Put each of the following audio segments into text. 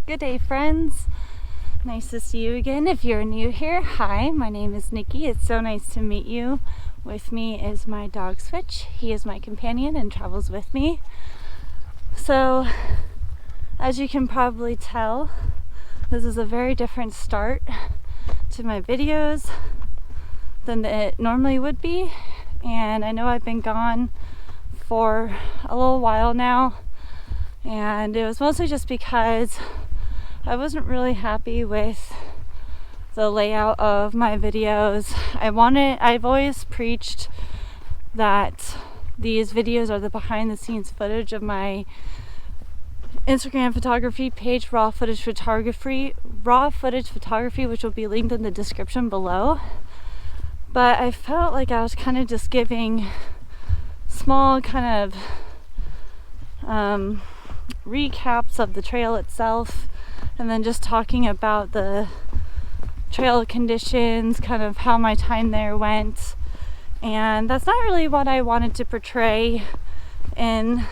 Good day, friends. Nice to see you again. If you're new here, hi, my name is Nikki. It's so nice to meet you. With me is my dog Switch. He is my companion and travels with me. So, as you can probably tell, this is a very different start to my videos than it normally would be. And I know I've been gone for a little while now, and it was mostly just because I wasn't really happy with the layout of my videos. I've always preached that these videos are the behind the scenes footage of my Instagram photography page, raw footage photography, which will be linked in the description below. But I felt like I was kind of just giving small kind of recaps of the trail itself, and then just talking about the trail conditions, kind of how my time there went. And that's not really what I wanted to portray in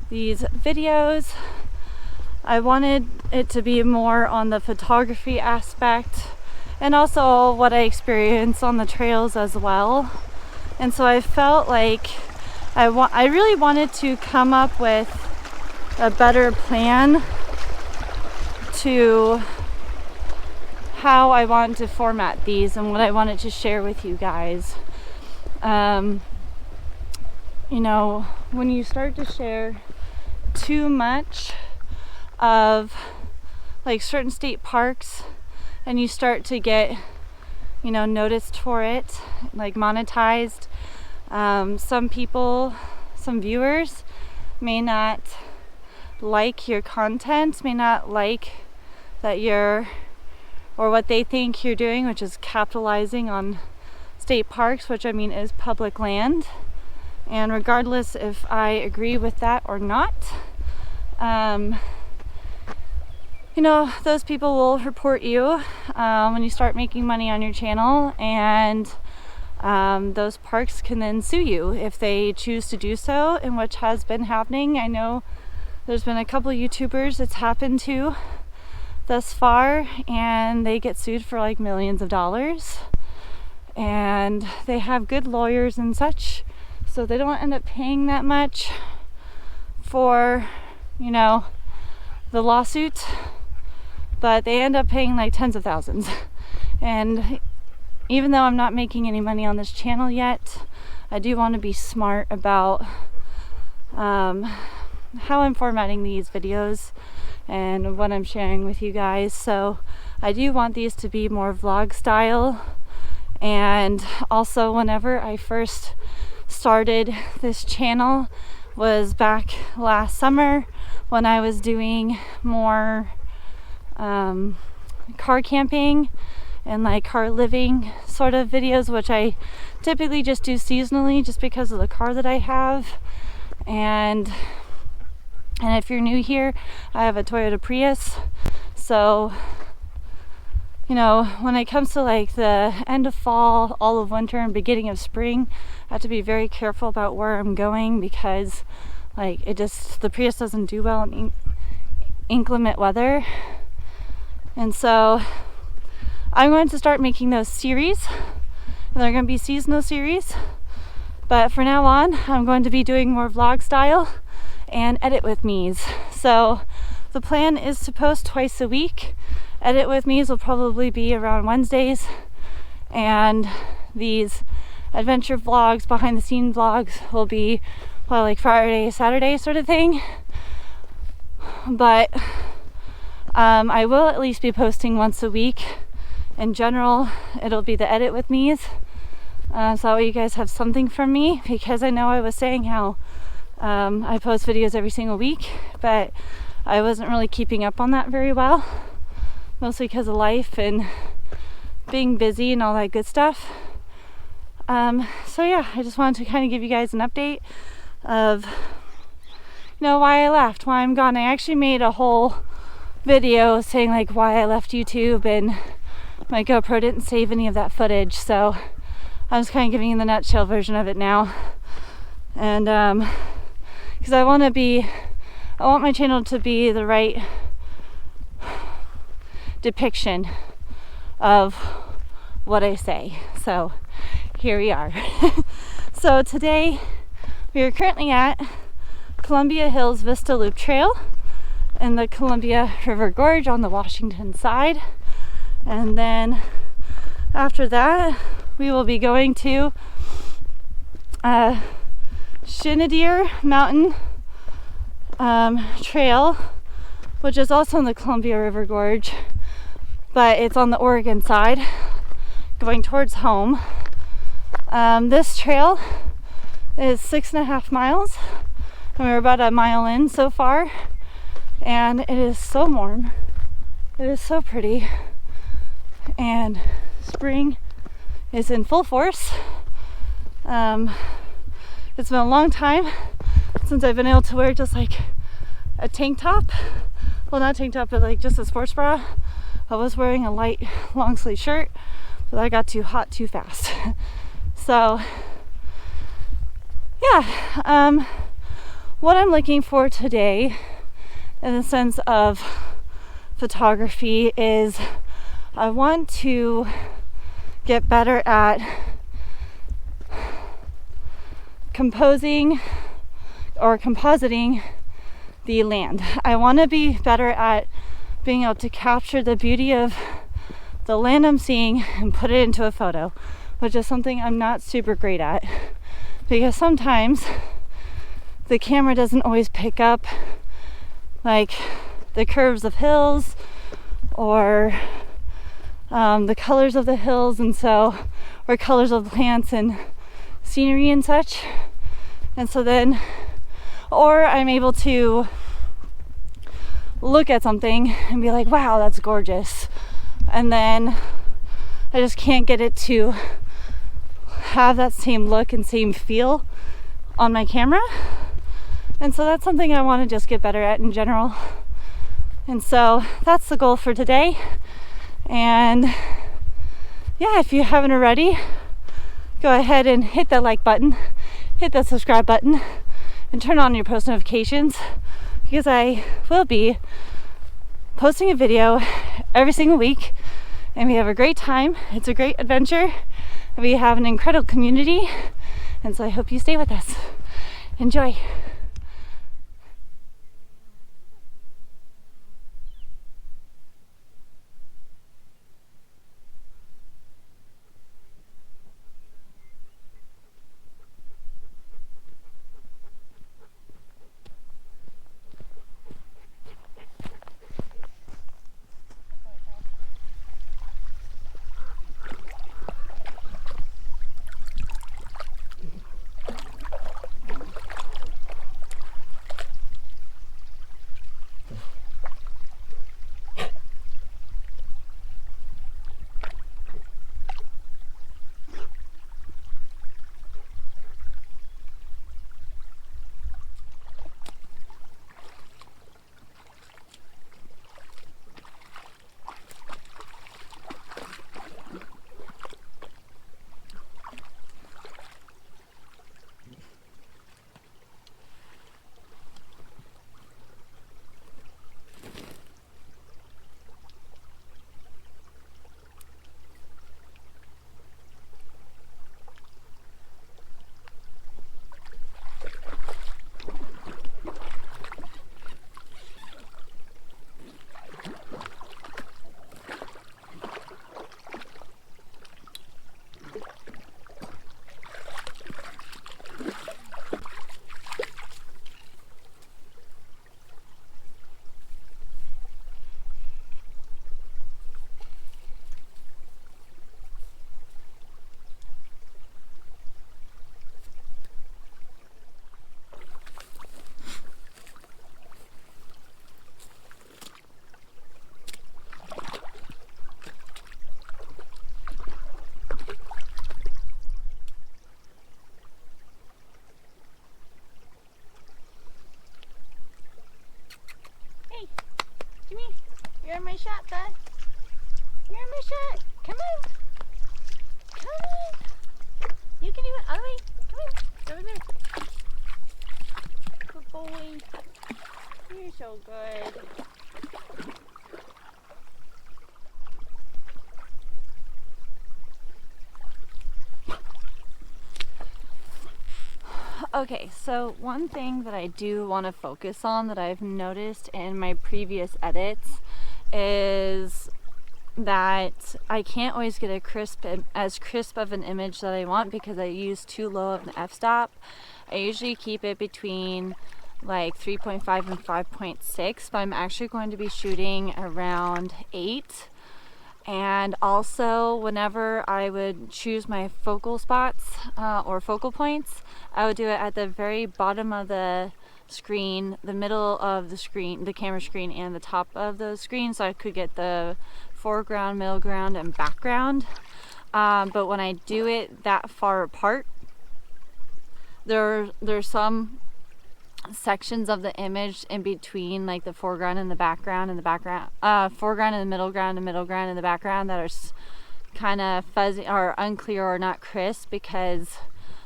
these videos. I wanted it to be more on the photography aspect and also what I experienced on the trails as well. And so I felt like I really wanted to come up with a better plan to how I want to format these and what I wanted to share with you guys. You know, when you start to share too much of like certain state parks and you start to get, you know, noticed for it, like monetized, some viewers may not like your content, may not like that you're, or what they think you're doing, which is capitalizing on state parks, which I mean is public land. And regardless if I agree with that or not, you know, those people will report you when you start making money on your channel, and those parks can then sue you if they choose to do so, and which has been happening. I know there's been a couple YouTubers it's happened to thus far, and they get sued for like millions of dollars, and they have good lawyers and such, so they don't end up paying that much for, you know, the lawsuit, but they end up paying like tens of thousands. And even though I'm not making any money on this channel yet, I do want to be smart about how I'm formatting these videos and what I'm sharing with you guys. So I do want these to be more vlog style. And also, whenever I first started this channel was back last summer when I was doing more car camping and like car living sort of videos, which I typically just do seasonally just because of the car that I have. And if you're new here, I have a Toyota Prius. So, you know, when it comes to like the end of fall, all of winter, and beginning of spring, I have to be very careful about where I'm going, because like the Prius doesn't do well in inclement weather. And so I'm going to start making those series, and they're going to be seasonal series. But for now on, I'm going to be doing more vlog style and edit with me's. So the plan is to post twice a week. Edit with me's will probably be around Wednesdays, and these adventure vlogs, behind the scenes vlogs, will be probably like Friday, Saturday sort of thing. But I will at least be posting once a week. In general, it'll be the edit with me's. So you guys have something from me, because I know I was saying how I post videos every single week, but I wasn't really keeping up on that very well, mostly because of life and being busy and all that good stuff. So yeah, I just wanted to kind of give you guys an update of, you know, why I left, why I'm gone. I actually made a whole video saying like why I left YouTube, and my GoPro didn't save any of that footage, so I'm just kind of giving you the nutshell version of it now. And because I want my channel to be the right depiction of what I say. So here we are. So today we are currently at Columbia Hills Vista Loop Trail in the Columbia River Gorge on the Washington side. And then after that, we will be going to Shinnedeer Mountain Trail, which is also in the Columbia River Gorge, but it's on the Oregon side, going towards home. This trail is 6.5 miles, and we're about a mile in so far, and it is so warm. It is so pretty, and spring is in full force. It's been a long time since I've been able to wear just like a tank top. Well, not tank top, but like just a sports bra. I was wearing a light long sleeve shirt, but I got too hot too fast. So yeah, what I'm looking for today in the sense of photography is I want to get better at compositing the land. I want to be better at being able to capture the beauty of the land I'm seeing and put it into a photo, which is something I'm not super great at, because sometimes the camera doesn't always pick up like the curves of hills or the colors of the hills, and so, or colors of plants and scenery and such. And so then, or I'm able to look at something and be like, wow, that's gorgeous, and then I just can't get it to have that same look and same feel on my camera. And so that's something I want to just get better at in general. And so that's the goal for today. And yeah, if you haven't already, go ahead and hit that like button, hit that subscribe button, and turn on your post notifications, because I will be posting a video every single week, and we have a great time. It's a great adventure, and we have an incredible community, and so I hope you stay with us. Enjoy. Jimmy, you're in my shot, bud. You're in my shot. Come on. Come on. You can do it all the way. Come on. Over there. Good boy. You're so good. Okay, so one thing that I do want to focus on that I've noticed in my previous edits is that I can't always get as crisp of an image that I want because I use too low of an f-stop. I usually keep it between like 3.5 and 5.6, but I'm actually going to be shooting around 8. And also, whenever I would choose my focal spots or focal points, I would do it at the very bottom of the screen, the middle of the screen, the camera screen, and the top of the screen, so I could get the foreground, middle ground, and background. But when I do it that far apart, there's some sections of the image in between, like the foreground and the background, foreground and the middle ground, and middle ground and the background, that are kind of fuzzy or unclear or not crisp because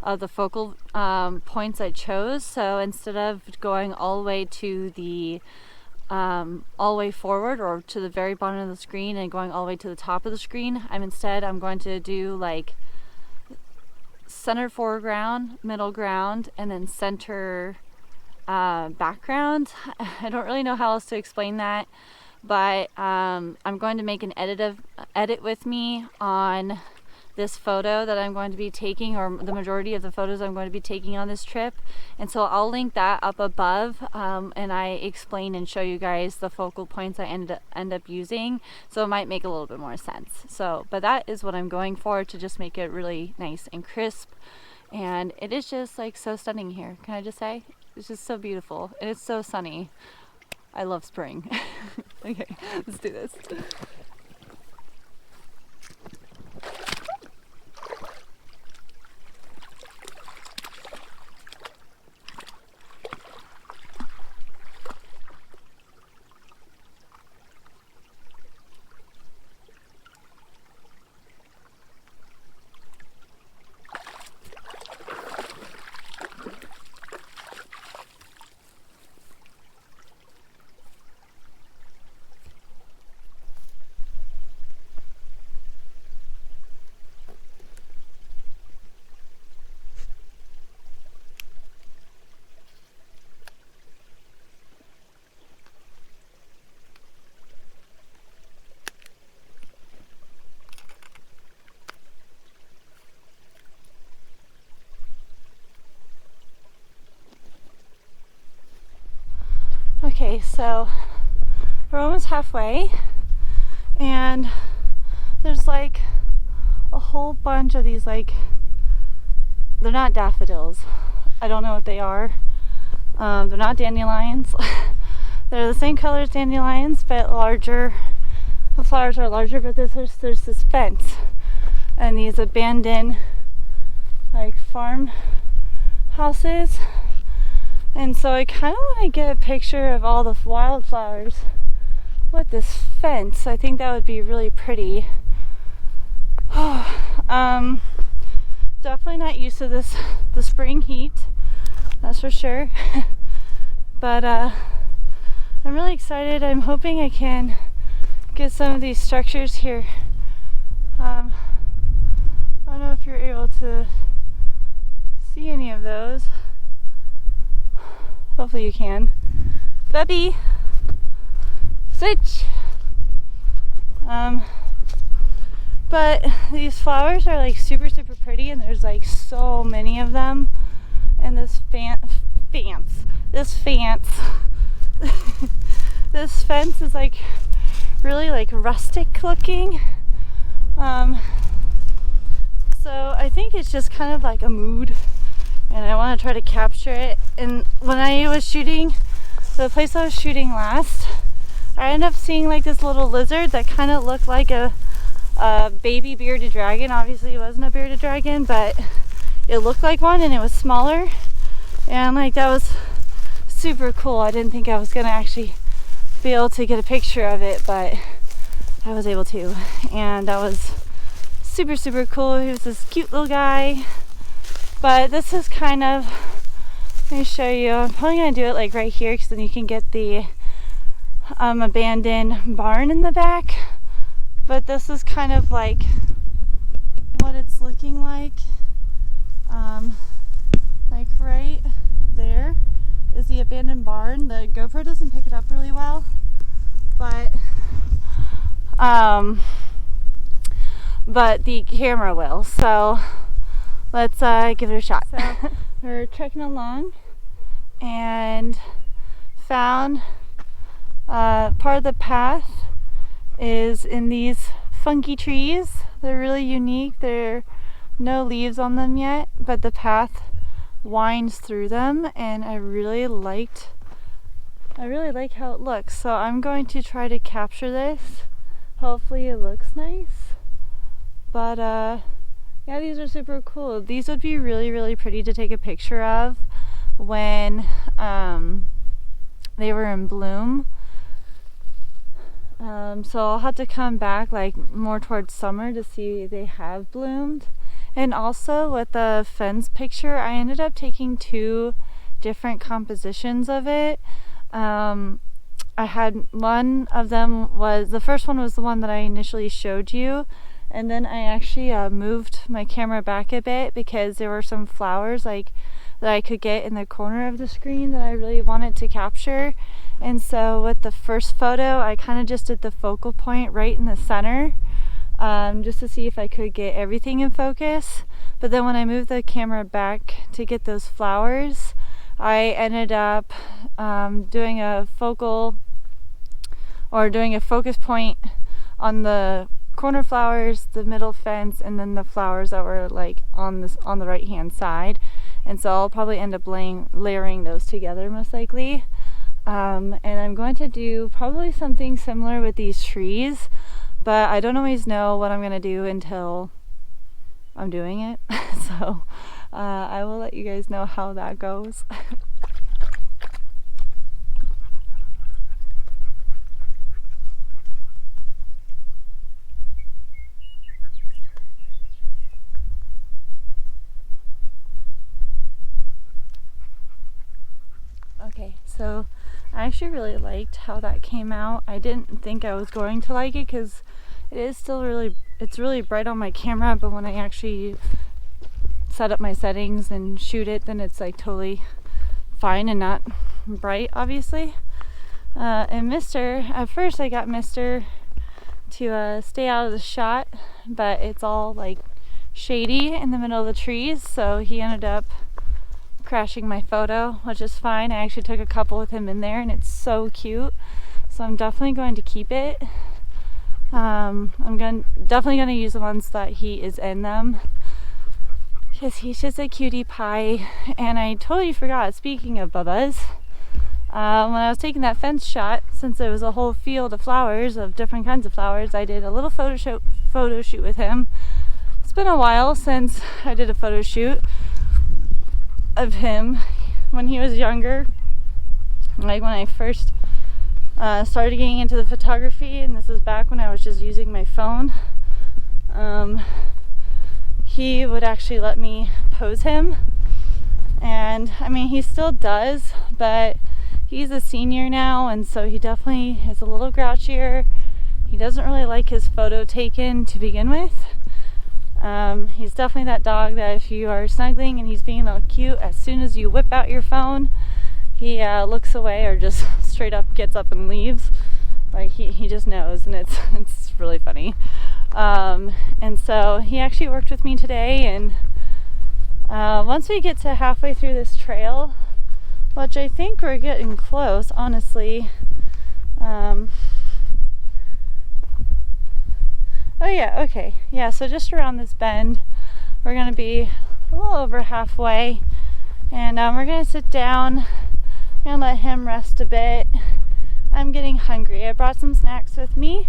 of the focal points I chose. So instead of going all the way to the all the way forward or to the very bottom of the screen and going all the way to the top of the screen, I'm going to do like center foreground, middle ground, and then center background. I don't really know how else to explain that, but I'm going to make an edit with me on this photo that I'm going to be taking, or the majority of the photos I'm going to be taking on this trip, and so I'll link that up above, and I explain and show you guys the focal points I end up using, so it might make a little bit more sense. So, but that is what I'm going for, to just make it really nice and crisp. And it is just like so stunning here. Can I just say? It's just so beautiful, and it's so sunny. I love spring. Okay, let's do this. Okay, so we're almost halfway, and there's like a whole bunch of these, like, they're not daffodils. I don't know what they are. They're not dandelions. They're the same color as dandelions, but larger. The flowers are larger, but there's this fence and these abandoned, like, farm houses. And so I kind of want to get a picture of all the wildflowers with this fence. I think that would be really pretty. Definitely not used to the spring heat, that's for sure. But I'm really excited. I'm hoping I can get some of these structures here. I don't know if you're able to see any of those. Hopefully you can. Bubby! Switch! But these flowers are like super pretty, and there's like so many of them. And this this fence is like really like rustic looking. So I think it's just kind of like a mood, and I want to try to capture it. And when I was shooting, the place I was shooting last, I ended up seeing like this little lizard that kind of looked like a baby bearded dragon. Obviously it wasn't a bearded dragon, but it looked like one, and it was smaller, and like that was super cool. I didn't think I was gonna actually be able to get a picture of it, but I was able to, and that was super cool. He was this cute little guy. But this is kind of, let me show you. I'm probably gonna do it like right here, because then you can get the abandoned barn in the back. But this is kind of like what it's looking like. Like right there is the abandoned barn. The GoPro doesn't pick it up really well, but the camera will. So let's give it a shot. So we're trekking along and found part of the path is in these funky trees. They're really unique. There are no leaves on them yet, but the path winds through them, and I really like how it looks. So I'm going to try to capture this. Hopefully it looks nice. But yeah, these are super cool. These would be really, really pretty to take a picture of when they were in bloom. So I'll have to come back like more towards summer to see they have bloomed. And also with the fence picture, I ended up taking 2 different compositions of it. I had one of them was, the first one was the one that I initially showed you, and then I actually moved my camera back a bit because there were some flowers like that I could get in the corner of the screen that I really wanted to capture. And so with the first photo, I kind of just did the focal point right in the center, just to see if I could get everything in focus. But then when I moved the camera back to get those flowers, I ended up doing a focus point on the corner flowers, the middle fence, and then the flowers that were like on the right hand side. And so I'll probably end up layering those together most likely. And I'm going to do probably something similar with these trees, but I don't always know what I'm going to do until I'm doing it. So I will let you guys know how that goes. Okay, so I actually really liked how that came out. I didn't think I was going to like it because it is still it's really bright on my camera, but when I actually set up my settings and shoot it, then it's like totally fine and not bright, obviously. And at first I got Mister to stay out of the shot, but it's all like shady in the middle of the trees, so he ended up crashing my photo, which is fine. I actually took a couple with him in there, and it's so cute, so I'm definitely going to keep it. I'm definitely going to use the ones that he is in them because he's just a cutie pie. And I totally forgot, speaking of Bubba's, when I was taking that fence shot, since it was a whole field of flowers, of different kinds of flowers, I did a little photo shoot with him. It's been a while since I did a photo shoot of him when he was younger, like when I first started getting into the photography, and this is back when I was just using my phone. He would actually let me pose him, and I mean he still does, but he's a senior now, and so he definitely is a little grouchier. He doesn't really like his photo taken to begin with. He's definitely that dog that if you are snuggling and he's being all cute, as soon as you whip out your phone, he looks away or just straight up gets up and leaves. Like he just knows, and it's really funny. And so he actually worked with me today, and once we get to halfway through this trail, which I think we're getting close, honestly. Oh yeah, okay. Yeah, so just around this bend, we're going to be a little over halfway, and we're going to sit down and let him rest a bit. I'm getting hungry. I brought some snacks with me,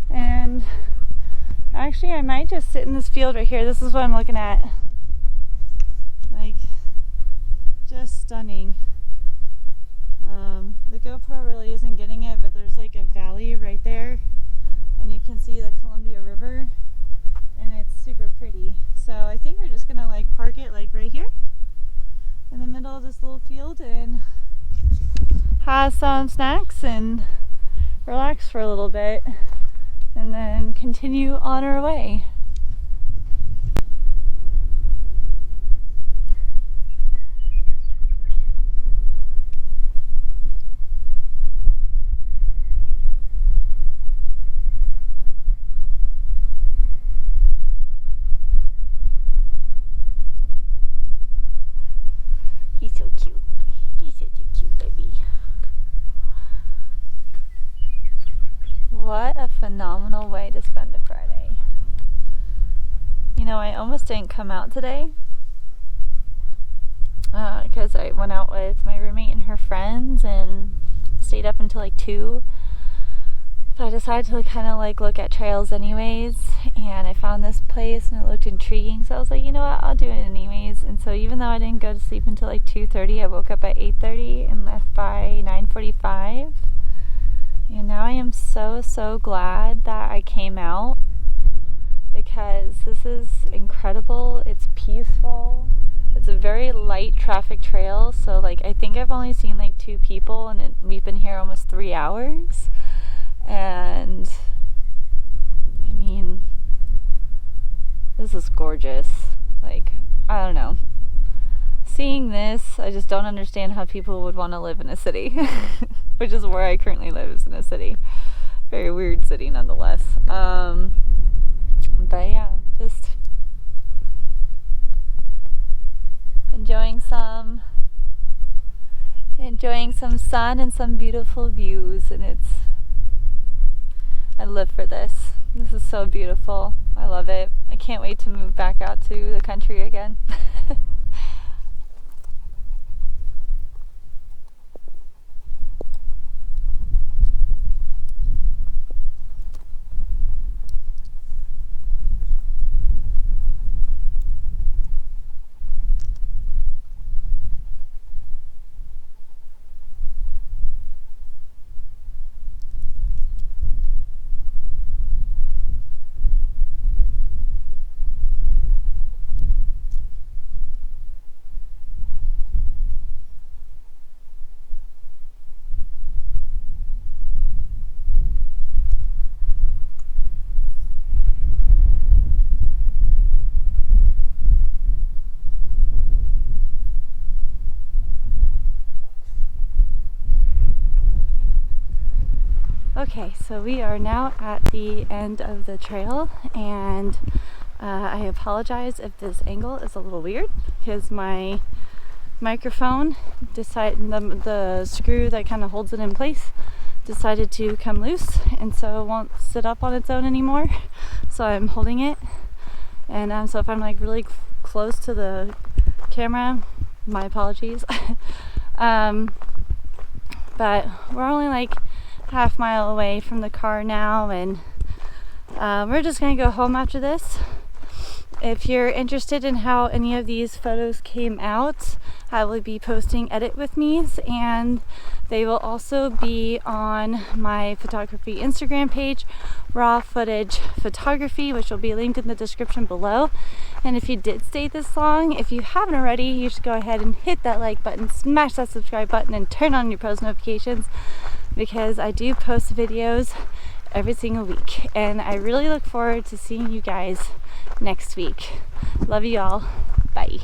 and actually I might just sit in this field right here. This is what I'm looking at. Like, just stunning. The GoPro really isn't getting it, but there's like a valley right there, and you can see the Columbia River, and it's super pretty. So I think we're just gonna like park it like right here in the middle of this little field and have some snacks and relax for a little bit, and then continue on our way. What a phenomenal way to spend a Friday. You know, I almost didn't come out today because I went out with my roommate and her friends and stayed up until like 2. But I decided to kind of like look at trails anyways, and I found this place and it looked intriguing, so I was like, you know what, I'll do it anyways. And so even though I didn't go to sleep until like 2:30, I woke up at 8:30 and left by 9:45. And now I am so glad that I came out, because this is incredible. It's peaceful. It's a very light traffic trail, so like I think I've only seen like 2 people, and we've been here almost 3 hours. And I mean, this is gorgeous. Like, I don't know. Seeing this, I just don't understand how people would want to live in a city, which is where I currently live, is in a city. Very weird city nonetheless. But yeah, just enjoying some sun and some beautiful views, and I live for this. This is so beautiful. I love it. I can't wait to move back out to the country again. Okay, so we are now at the end of the trail, and I apologize if this angle is a little weird, because my microphone the screw that kind of holds it in place decided to come loose, and so it won't sit up on its own anymore, so I'm holding it. And so if I'm like really close to the camera, my apologies. But we're only like half-mile away from the car now, and we're just gonna go home after this. If you're interested in how any of these photos came out, I will be posting edit with me's, and they will also be on my photography Instagram page, Raw Footage Photography, which will be linked in the description below. And if you did stay this long, if you haven't already, you should go ahead and hit that like button, smash that subscribe button, and turn on your post notifications, because I do post videos every single week, and I really look forward to seeing you guys next week. Love you all. Bye.